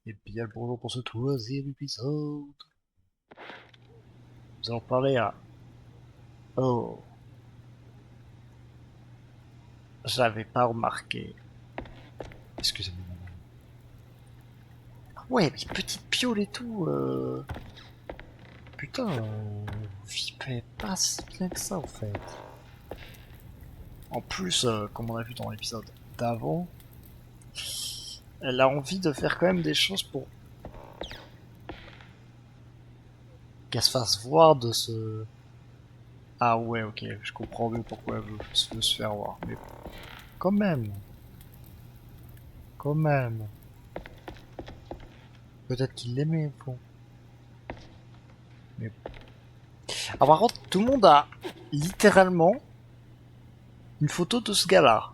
Et bien le bonjour pour ce troisième épisode. Nous allons parler à... Oh, j'avais pas remarqué. Excusez-moi. Ouais, mais petite piole et tout. Putain, vivait pas si bien que ça en fait. En plus, comme on a vu dans l'épisode d'avant, elle a envie de faire quand même des choses pour qu'elle se fasse voir de ce... Ah ouais, ok, je comprends mieux pourquoi elle veut se faire voir. Mais quand même, quand même. Peut-être qu'il l'aimait au fond. Mais... Ah par contre, tout le monde a littéralement une photo de ce gars-là.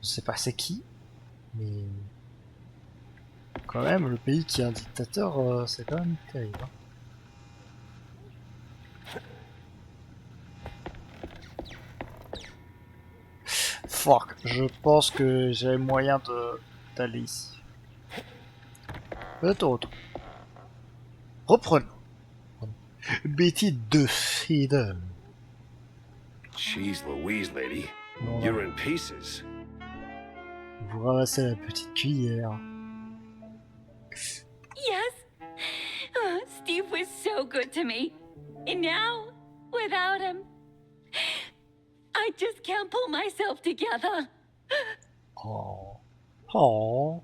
Je sais pas c'est qui, mais quand même, le pays qui a un dictateur, c'est quand même terrible. Hein. Fuck, je pense que j'ai moyen de d'aller ici. Peut-être autre. Reprenons. Betty de Frieden. Jeez Louise, lady. Non, là, You're in pieces. vous ramassez la petite cuillère. Yes. Oh, Steve was so good to me. And now, without him, I just can't pull myself together. Oh. Oh.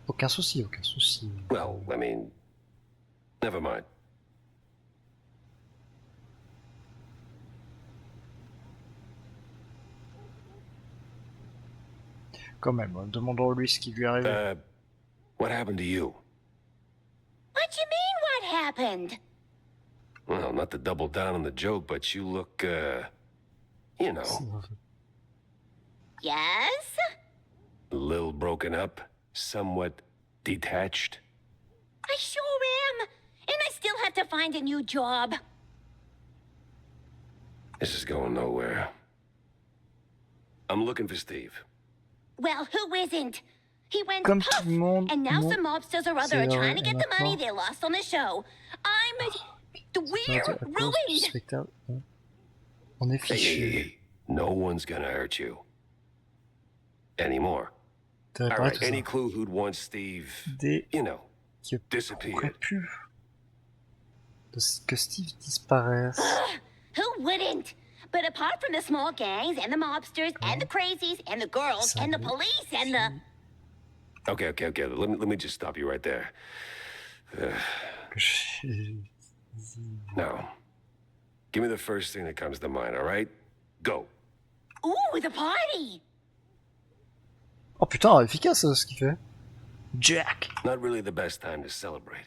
Aucun souci, aucun souci. Well, I mean, never mind. Quand même, demandons-lui ce qui lui est arrivé. What happened to you? What you mean, what happened? Well, not to double down on the joke, but you look, you know, Yes? a little broken up, somewhat detached. I sure am. And I still have to find a new job. This is going nowhere. I'm looking for Steve. Well, who isn't? He went Comme puff, tout le monde, and now non. some mobsters or other C'est are trying to vrai, get the money maintenant. they lost on the show. C'est à We're cause du ruined. spectacle. On est Hey, hey, hey, fichu. hey. No one's gonna hurt you. Anymore. T'as All réparé right, tout any ça. clue who'd want Steve, Des you know, qui aurait disappeared? pu que Steve disparaisse. Who wouldn't? But apart from the small gangs and the mobsters and the crazies and the girls and the police and the... Okay. Let me just stop you right there. Now, give me the first thing that comes to mind, all right? Go. Ooh, the party! Oh putain, efficace ce qu'il fait. Jack. Not really the best time to celebrate.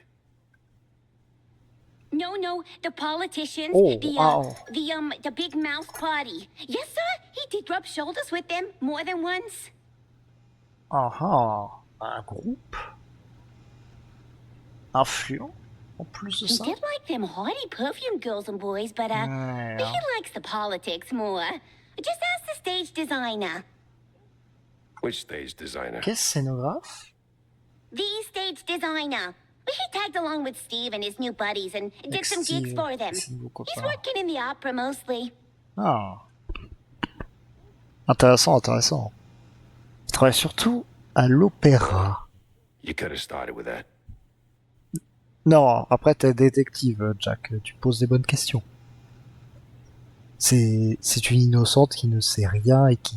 No, the politicians, Oh, the big mouth party. Yes, sir, he did rub shoulders with them more than once. Un groupe influent en plus de He ça. did like them haughty perfume girls and boys, but Ouais. he likes the politics more. Just ask the stage designer. Which stage designer? Quel scénographe? The stage designer. He tagged along with Steve and his new buddies and did some gigs for them. He's working in the opera mostly. Ah. Intéressant. Il travaille surtout à l'opéra. You could have started with that. Non, après t'es détective, Jack. Tu poses des bonnes questions. C'est une innocente qui ne sait rien et qui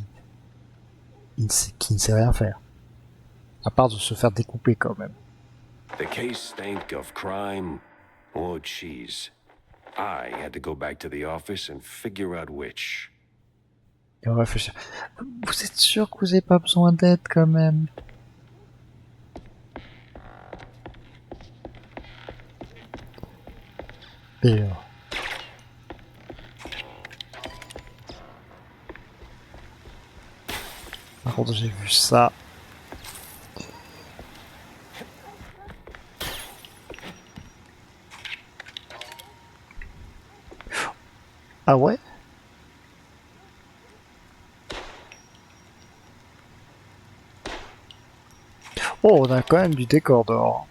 ne sait rien faire. À part de se faire découper quand même. The case stank of crime or cheese. I had to go back to the office and figure out which. Et on va réfléchir. Vous êtes sûr que vous n'avez pas besoin d'aide quand même? Et par contre j'ai vu ça. Ah ouais? Oh, on a quand même du décor dehors.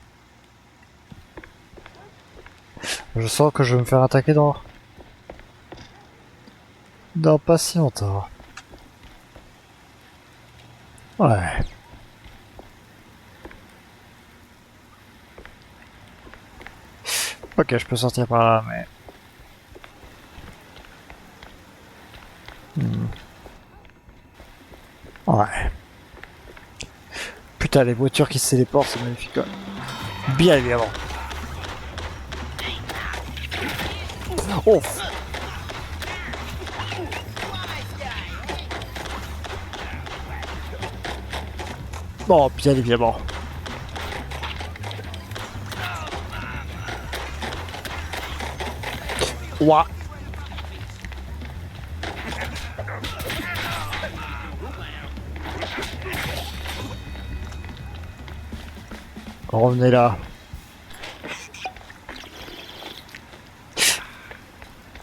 Je sens que je vais me faire attaquer dans pas si longtemps. Ouais. Ok, je peux sortir par là, mais... Ouais. Putain, les voitures qui se téléportent, c'est magnifique. Bien évidemment. Oh. Bon, bien évidemment. Ouah. Revenez là.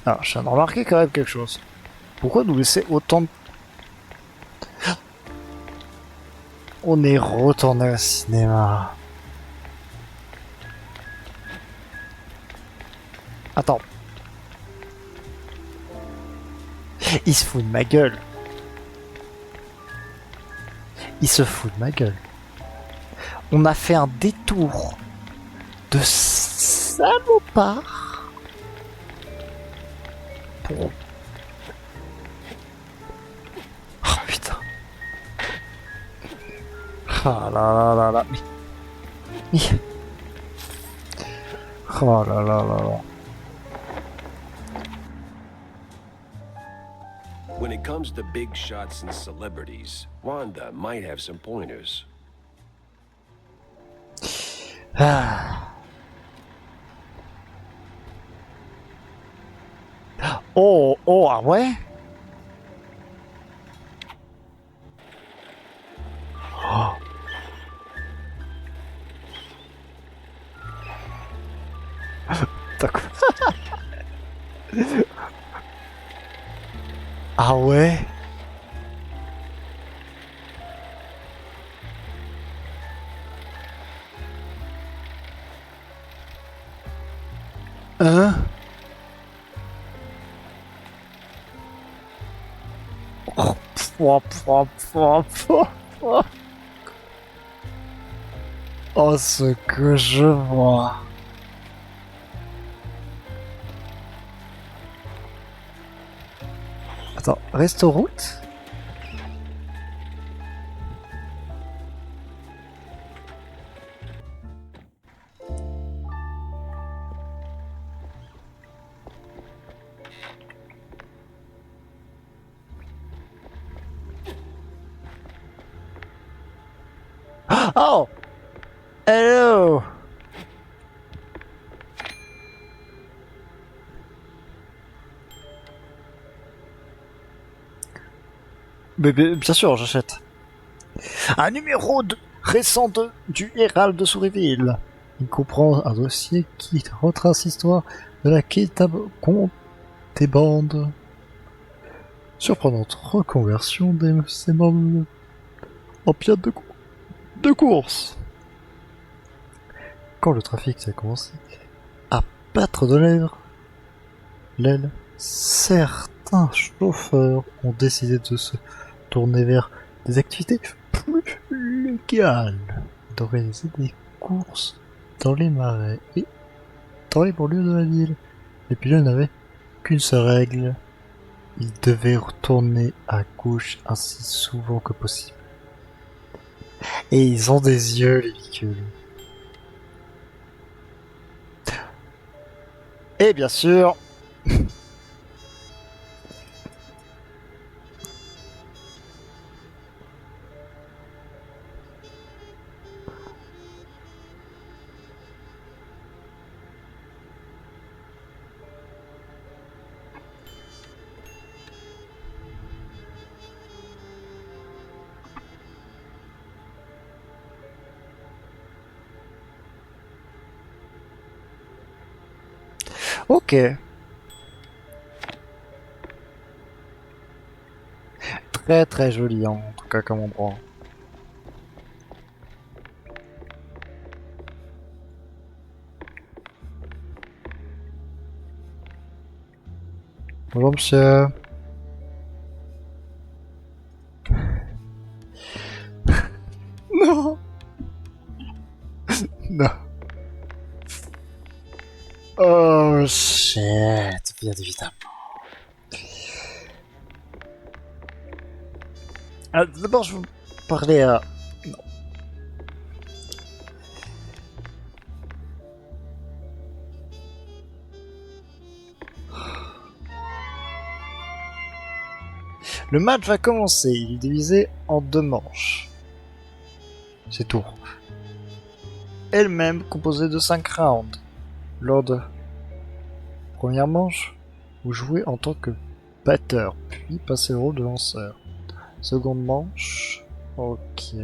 Alors, je viens de remarquer quand même quelque chose. Pourquoi nous laisser autant de... On est retourné au cinéma. Attends. Il se fout de ma gueule. Il se fout de ma gueule. On a fait un détour de salopard pour... Oh putain. Ah là là là là. Mais... Oh là là là là. When it comes to big shots and celebrities, Wanda might have some pointers. Ah. Oh, oh, ah ouais? Oh. D'accord. Ah ouais? Hein? Oh, oh, ce que je vois. Attends, reste aux routes? Oh! Hello! Mais bien sûr, j'achète. Un numéro récent du Herald de Souréville. Il comprend un dossier qui retrace l'histoire de la contrebande. Surprenante reconversion de ces membres en pilote de course. Quand le trafic a commencé à battre de l'aile, certains chauffeurs ont décidé de se tourner vers des activités plus légales, d'organiser des courses dans les marais et dans les banlieues de la ville. Les pilotes n'avaient qu'une seule règle: ils devaient retourner à gauche ainsi souvent que possible. Et ils ont des yeux, les véhicules. Et bien sûr... Ok. Très très joli en tout cas comme endroit. Bonjour monsieur. Non. Non. Oh shit, bien évidemment. Ah, d'abord je vous parlais à... Non. Le match va commencer, il est divisé en 2 manches. C'est tout. Elle-même composée de 5 rounds. Lors de première manche, vous jouez en tant que batteur, puis passez le rôle de lanceur. Seconde manche, ok.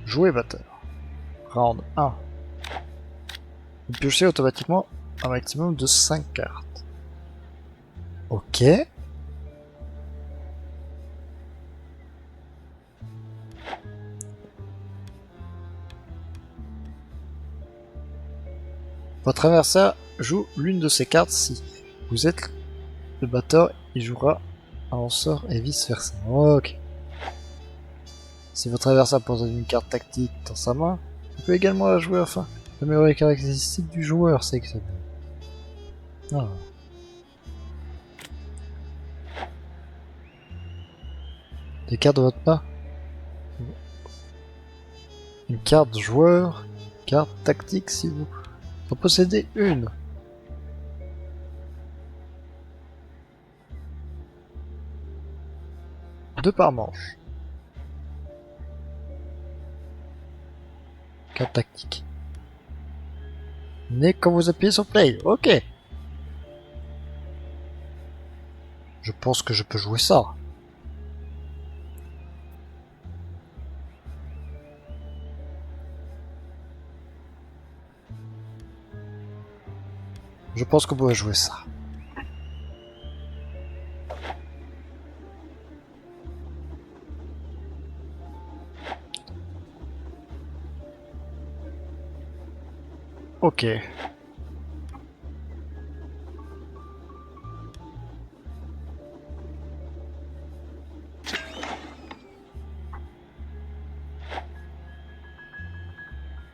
Jouez batteur. Round 1. Vous piochez automatiquement un maximum de 5 cartes. Ok. Votre adversaire joue l'une de ces cartes si vous êtes le batteur, il jouera un lanceur et vice versa. Ok. Si votre adversaire possède une carte tactique dans sa main, il peut également la jouer afin d'améliorer les caractéristiques du joueur sélectionné. Ah. Des cartes de votre main. Une carte joueur, carte tactique si vous en possédez une. Deux par manche. Carte tactique. Mais quand vous appuyez sur play, ok. Je pense que je peux jouer ça. Je pense qu'on pourrait jouer ça. Ok.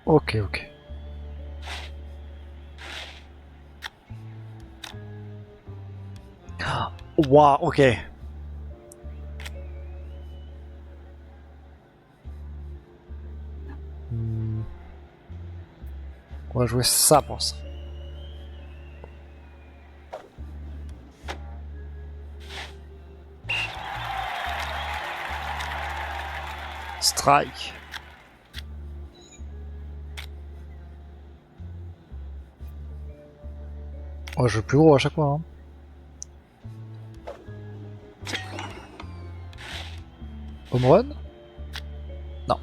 Ok, ok. Waouh, ok. On va jouer ça pour ça. Strike. On va jouer plus gros à chaque fois. Hein. Home run? Non.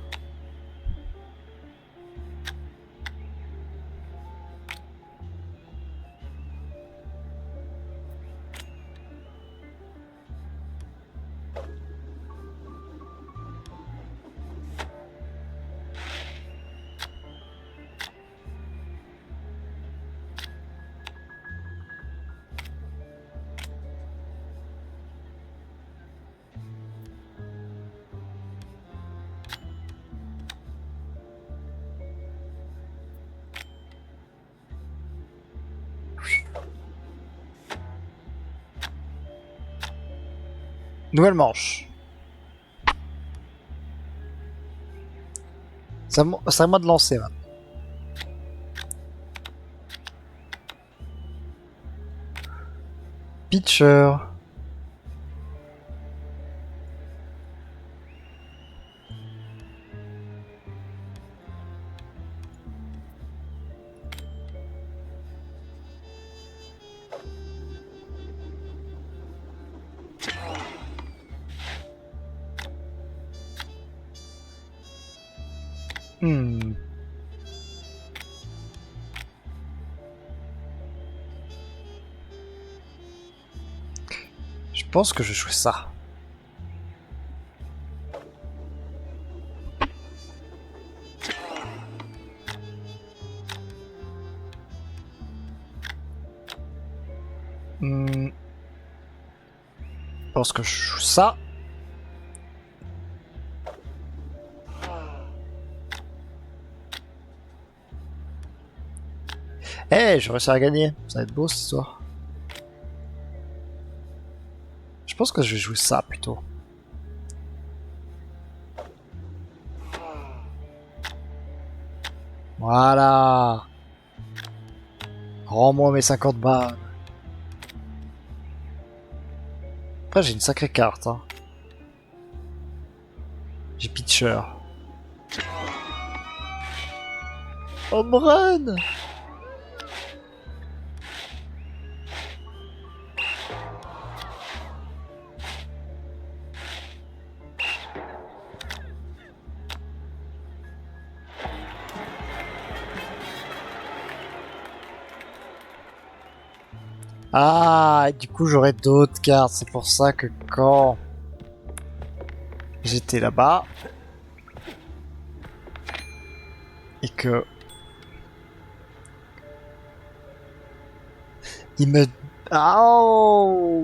Nouvelle manche. C'est à moi de lancer maintenant. Pitcher. Je pense que je joue ça. Je pense que je joue ça. Eh, j'ai réussi à gagner. Ça va être beau cette histoire. Je pense que je vais jouer ça plutôt. Voilà. Rends-moi mes 50 balles. Après, j'ai une sacrée carte. Hein. J'ai Pitcher. Home run. Ah, du coup j'aurai d'autres cartes. C'est pour ça que quand j'étais là-bas et que il me oh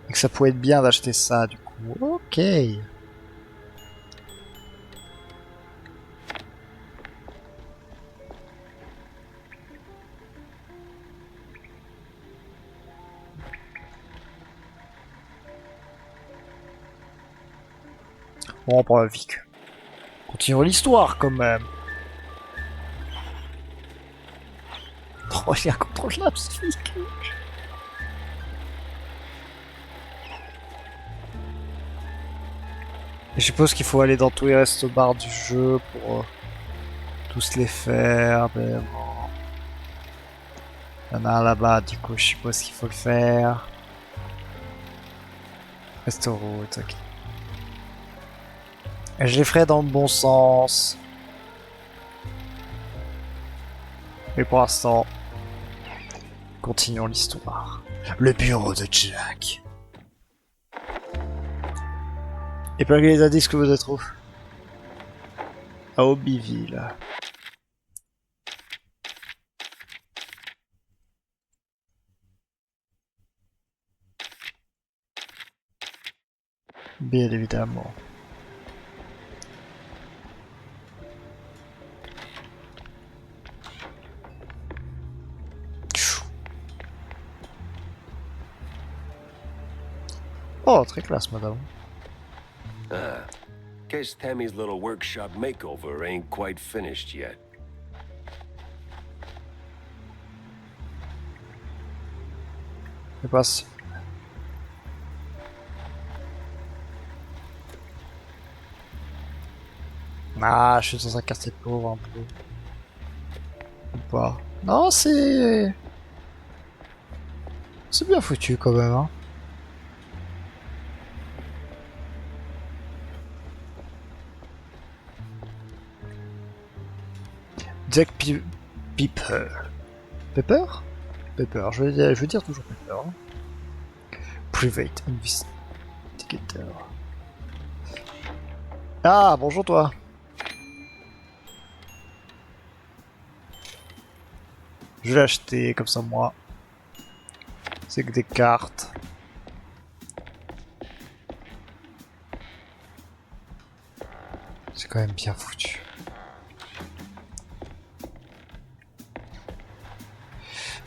et que ça pouvait être bien d'acheter ça du coup. Ok. Bon, on prend la Vic. Continuons l'histoire quand même. Oh, il y a un contrôle là, psychique. Je suppose qu'il faut aller dans tous les restos-bars du jeu pour tous les faire, mais bon. Il y en a un là-bas, du coup, je suppose qu'il faut le faire. Restaurant, ok. Et je les ferai dans le bon sens. Mais pour l'instant, continuons l'histoire. Le bureau de Jack. Épinglez les indices que vous êtes trop. À Hobbyville. Bien évidemment. Oh, très classe, madame. Guess Tammy's little workshop makeover ain't quite finished yet. Je passe. Ah, je suis dans un quartier pauvre un peu. Ou pas. Non, c'est... C'est bien foutu quand même, hein. Jack Pepper. Pepper? Pepper, je veux dire toujours Pepper. Hein. Private Investigator. Ah, bonjour toi. Je vais l'acheter comme ça moi. C'est que des cartes. C'est quand même bien foutu.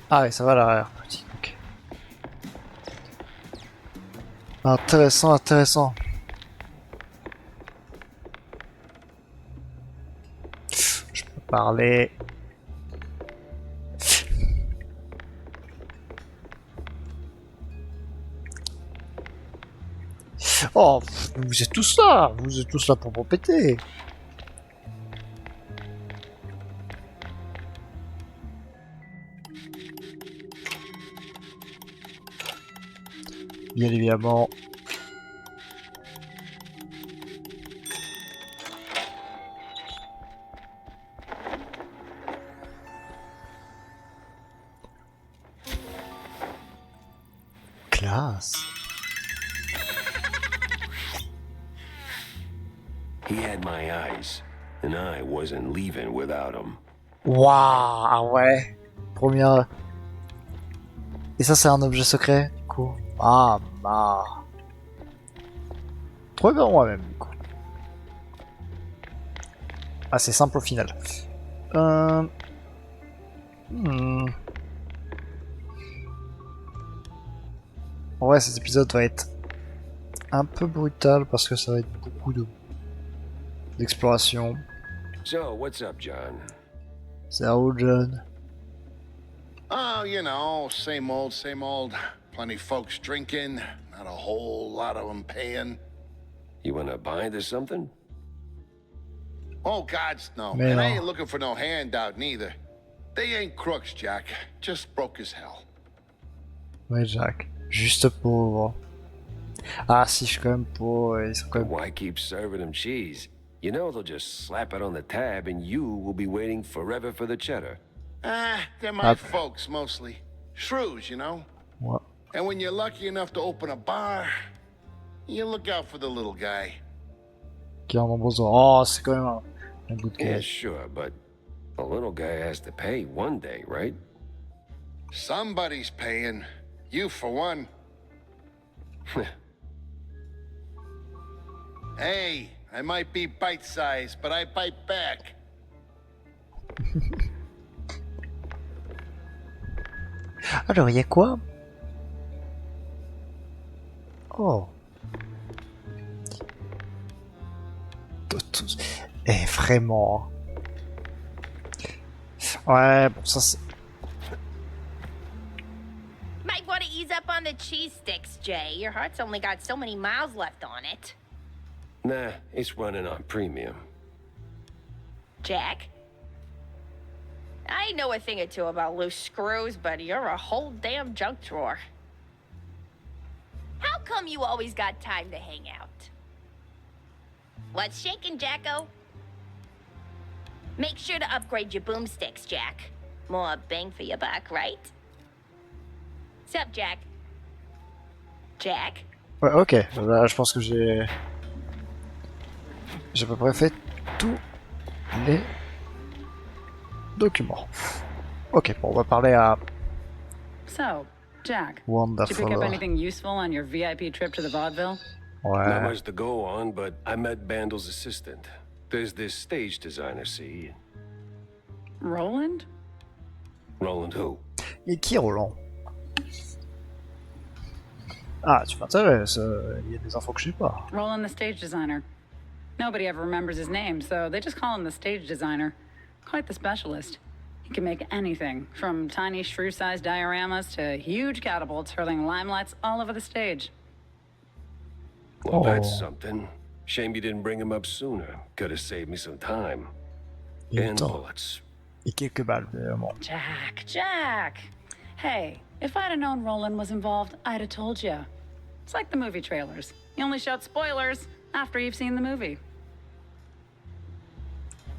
Ah ouais, ça va à l'arrière, petit. Ok. Intéressant, intéressant. Je peux parler. Oh, vous êtes tous là. Vous êtes tous là pour me péter. Bien évidemment. Classe. He had my eyes, and I wasn't leaving without him. Waouh, ah ouais. Première. Et ça, c'est un objet secret, du coup. Ah, bah. Trop bien, moi-même, du coup. Ah, c'est simple au final. Euh... hmm. Ouais, cet épisode va être un peu brutal parce que ça va être beaucoup d'exploration. So, what's up, John? C'est à route, John. Oh, you know, same old, same old. Plenty folks drinking, not a whole lot of them paying. You wanna bind or something? Oh, gods, no. Man, And I ain't looking for no handout, neither. They ain't crooks, Jack. Just broke as hell. Ouais, Jack. Juste pauvre. Ah, si, je suis quand même pauvre. Ils sont quand même... Why keep serving them cheese? You know they'll just slap it on the tab and you will be waiting forever for the cheddar. Ah, they're my Up. folks, mostly. Shrews, you know? Ouais. And when you're lucky enough to open a bar, you look out for the little guy. Qui en ont besoin. Oh, c'est quand même un bout de Yeah, cash. sure, but the little guy has to pay one day, right? Somebody's paying. You, for one. Hey, I might be bite-sized, but I bite back. Alors, il y a quoi? Oh. Eh, vraiment. Ouais, bon, ça c'est... Might want to ease up on the cheese sticks, Jay. Your heart's only got so many miles left on it. Nah, it's running on premium. Jack? I know a thing or two about loose screws, but you're a whole damn junk drawer. How come you always got time to hang out? What's shaking, Jacko? Make sure to upgrade your boomsticks, Jack. More bang for your buck, right? Sup, Jack? Jack? Ouais, ok. Là, je pense que j'ai... J'ai à peu près fait tous les documents. Ok, bon, on va parler à So, Jack, did you Wonderful. pick up anything useful on your VIP trip to the vaudeville? Not Ouais. much to go on, but I met Bandel's assistant. There's this stage designer, see? Roland? Roland who? Et qui, Roland? Ah, tu m'intéresses. Il y a des infos que je sais pas. Roland, the stage designer. Nobody ever remembers his name, so they just call him the stage designer. Quite the specialist. He can make anything, from tiny shrew-sized dioramas to huge catapults hurling limelights all over the stage. Well, that's Oh. something. Shame you didn't bring him up sooner. Could have saved me some time. Et And temps. bullets. Et quelques balles, évidemment. Jack! Hey, if I'd have known Roland was involved, I'd have told you. It's like the movie trailers. You only shout spoilers after you've seen the movie.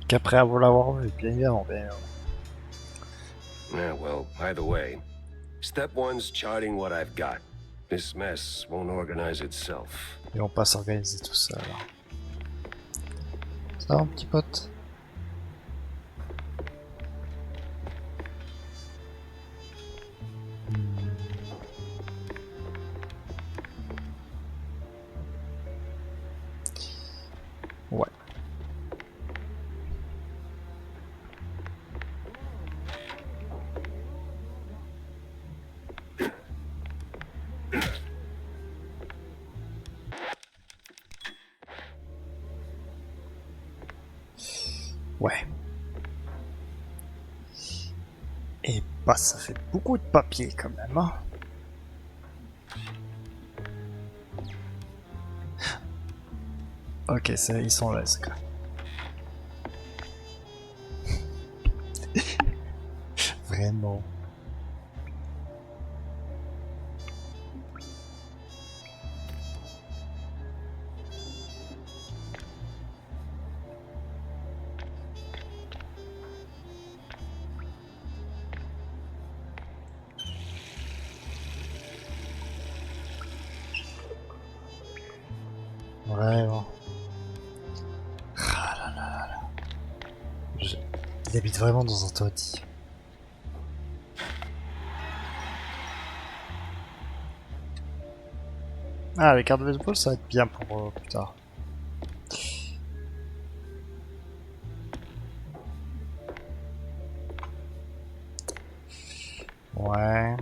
Qu'après avoir l'avoir vu, bien évidemment, bien évidemment. Yeah, well, either way. Step one's charting what I've got. This mess won't organize itself. Ils vont pas s'organiser tout ça, alors. Ça va, mon petit pote? Ouais. Ouais. Et bah ça fait beaucoup de papier quand même, hein. Ok, ils sont là, c'est quoi. Vraiment. Vraiment. Il habite vraiment dans un taudis. Ah, les cartes de baseball, ça va être bien pour plus tard. Ouais.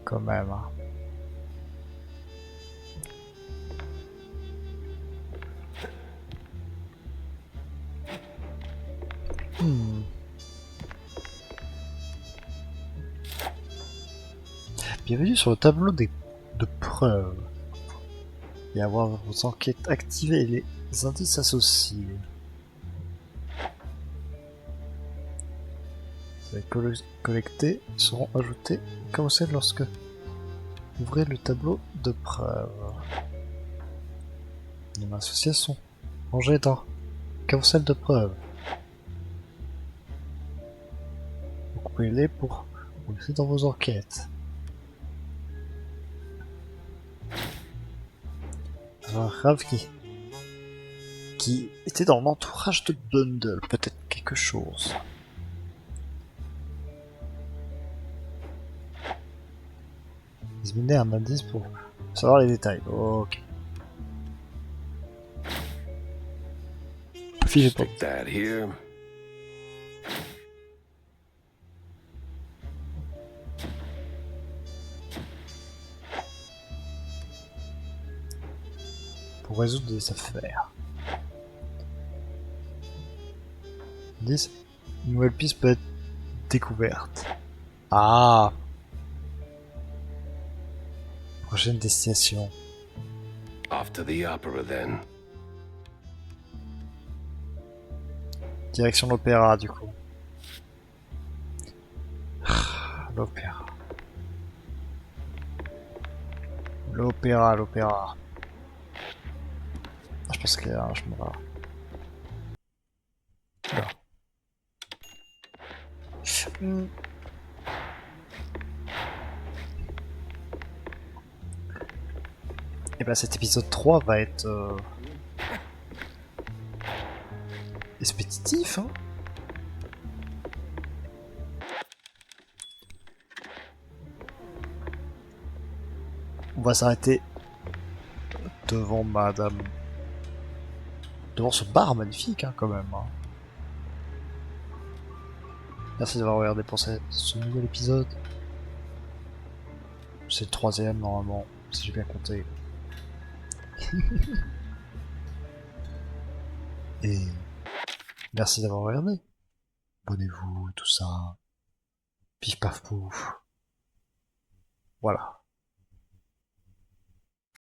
Quand même. Hein. Bienvenue sur le tableau de preuves. Et avoir vos enquêtes activées et les indices associés. Vous avez collectés seront ajoutés comme c'est lorsque vous ouvrez le tableau de preuves. Une association. Rangez dans carrousel de preuves. Vous coupez-les pour vous laisser dans vos enquêtes. Un rave qui était dans l'entourage de Bundle, peut-être quelque chose. Examiner un indice pour savoir les détails. Ok. Fiche de Stick that here. pour résoudre des affaires. 10. Une nouvelle piste peut être découverte. Ah. Prochaine destination. Off to the opera then. Direction l'opéra du coup. L'opéra. L'opéra. Ah, je pense qu'il y a un chemin là. Là. Et bah cet épisode 3 va être expéditif, hein. On va s'arrêter devant madame... devant ce bar magnifique, hein, quand même. Hein. Merci d'avoir regardé pour ce nouvel épisode. C'est le 3ème normalement, si j'ai bien compté. Et merci d'avoir regardé. Abonnez-vous, tout ça. Pif paf pouf. Voilà.